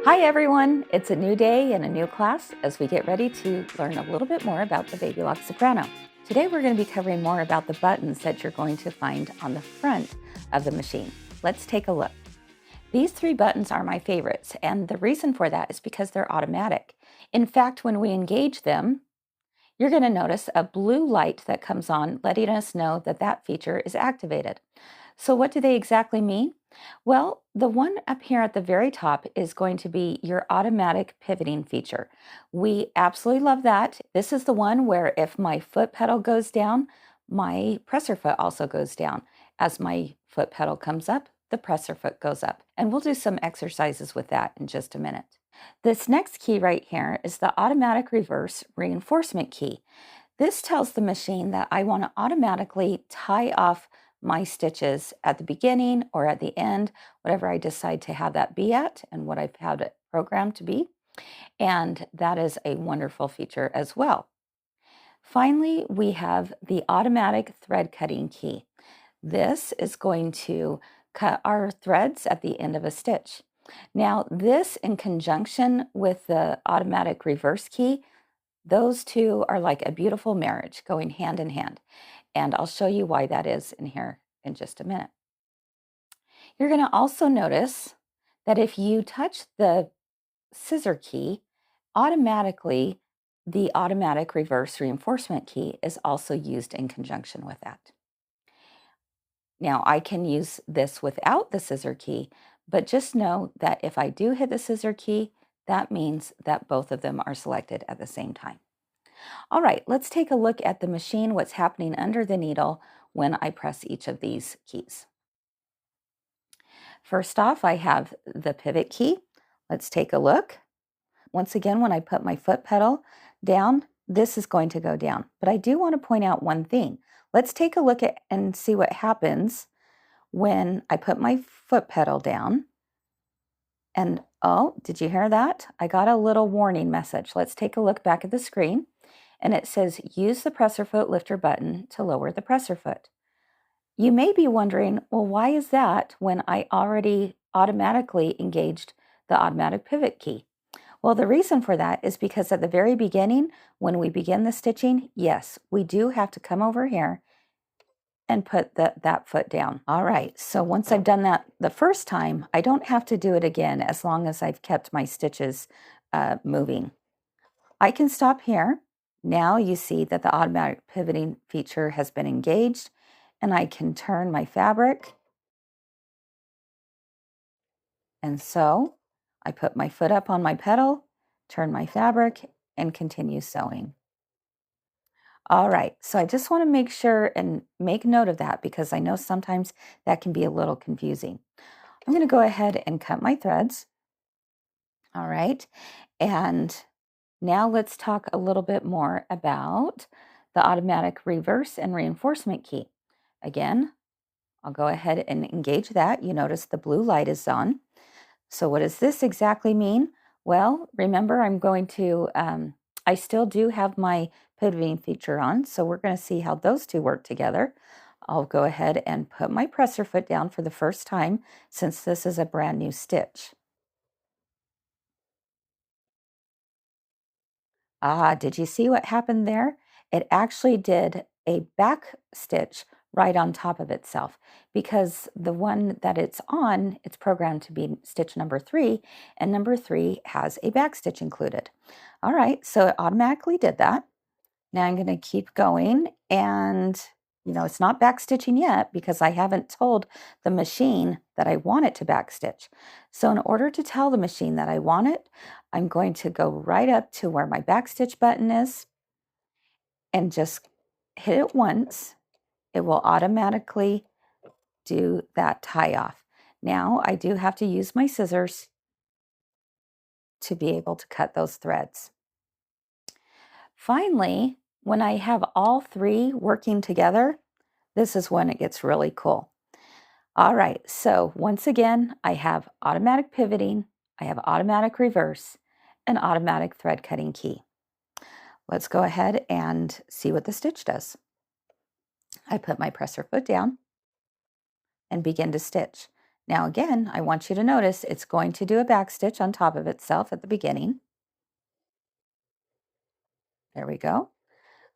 Hi everyone, it's a new day and a new class as we get ready to learn a little bit more about the Baby Lock Soprano. Today we're going to be covering more about the buttons that you're going to find on the front of the machine. Let's take a look. These three buttons are my favorites, and the reason for that is because they're automatic. In fact, when we engage them, you're going to notice a blue light that comes on letting us know that that feature is activated. So what do they exactly mean? Well, the one up here at the very top is going to be your automatic pivoting feature. We absolutely love that. This is the one where if my foot pedal goes down, my presser foot also goes down. As my foot pedal comes up, the presser foot goes up. And we'll do some exercises with that in just a minute. This next key right here is the automatic reverse reinforcement key. This tells the machine that I want to automatically tie off my stitches at the beginning or at the end, whatever I decide to have that be at and what I've had it programmed to be. And that is a wonderful feature as well. Finally, we have the automatic thread cutting key. This is going to cut our threads at the end of a stitch. Now, this in conjunction with the automatic reverse key, those two are like a beautiful marriage going hand in hand. And I'll show you why that is in here in just a minute. You're going to also notice that if you touch the scissor key, automatically the automatic reverse reinforcement key is also used in conjunction with that. Now I can use this without the scissor key, but just know that if I do hit the scissor key, that means that both of them are selected at the same time. All right, let's take a look at the machine, what's happening under the needle when I press each of these keys. First off, I have the pivot key. Let's take a look. Once again, when I put my foot pedal down, this is going to go down. But I do want to point out one thing. Let's take a look at and see what happens when I put my foot pedal down. And oh, did you hear that? I got a little warning message. Let's take a look back at the screen. And it says, use the presser foot lifter button to lower the presser foot. You may be wondering, well, why is that when I already automatically engaged the automatic pivot key? Well, the reason for that is because at the very beginning, when we begin the stitching, yes, we do have to come over here and put that foot down. All right, so once I've done that the first time, I don't have to do it again as long as I've kept my stitches moving. I can stop here. Now you see that the automatic pivoting feature has been engaged, and I can turn my fabric. And so I put my foot up on my pedal, turn my fabric, and continue sewing. All right, so I just want to make sure and make note of that because I know sometimes that can be a little confusing. I'm going to go ahead and cut my threads. All right, and now let's talk a little bit more about the automatic reverse and reinforcement key. Again, I'll go ahead and engage that. You notice the blue light is on. So what does this exactly mean? Well, remember I'm going to, I still do have my pivoting feature on, so we're going to see how those two work together. I'll go ahead and put my presser foot down for the first time since this is a brand new stitch. Ah, did you see what happened there? It actually did a back stitch right on top of itself because the one that it's on, it's programmed to be stitch number 3, and number 3 has a back stitch included. All right, so it automatically did that. Now I'm going to keep going, and it's not back stitching yet because I haven't told the machine that I want it to back stitch. So in order to tell the machine that I want it, I'm going to go right up to where my back stitch button is and just hit it once. It will automatically do that tie off. Now I do have to use my scissors to be able to cut those threads. Finally, when I have all three working together, this is when it gets really cool. All right, so once again, I have automatic pivoting, I have automatic reverse, and automatic thread cutting key. Let's go ahead and see what the stitch does. I put my presser foot down and begin to stitch. Now again, I want you to notice it's going to do a back stitch on top of itself at the beginning. There we go.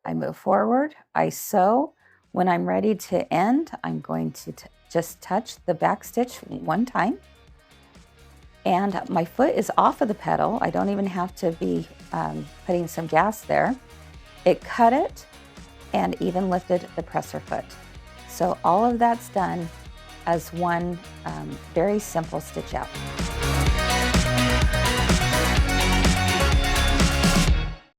I move forward, I sew. When I'm ready to end, I'm going to just touch the back stitch one time. And my foot is off of the pedal. I don't even have to be putting some gas there. It cut it and even lifted the presser foot. So all of that's done as one very simple stitch out.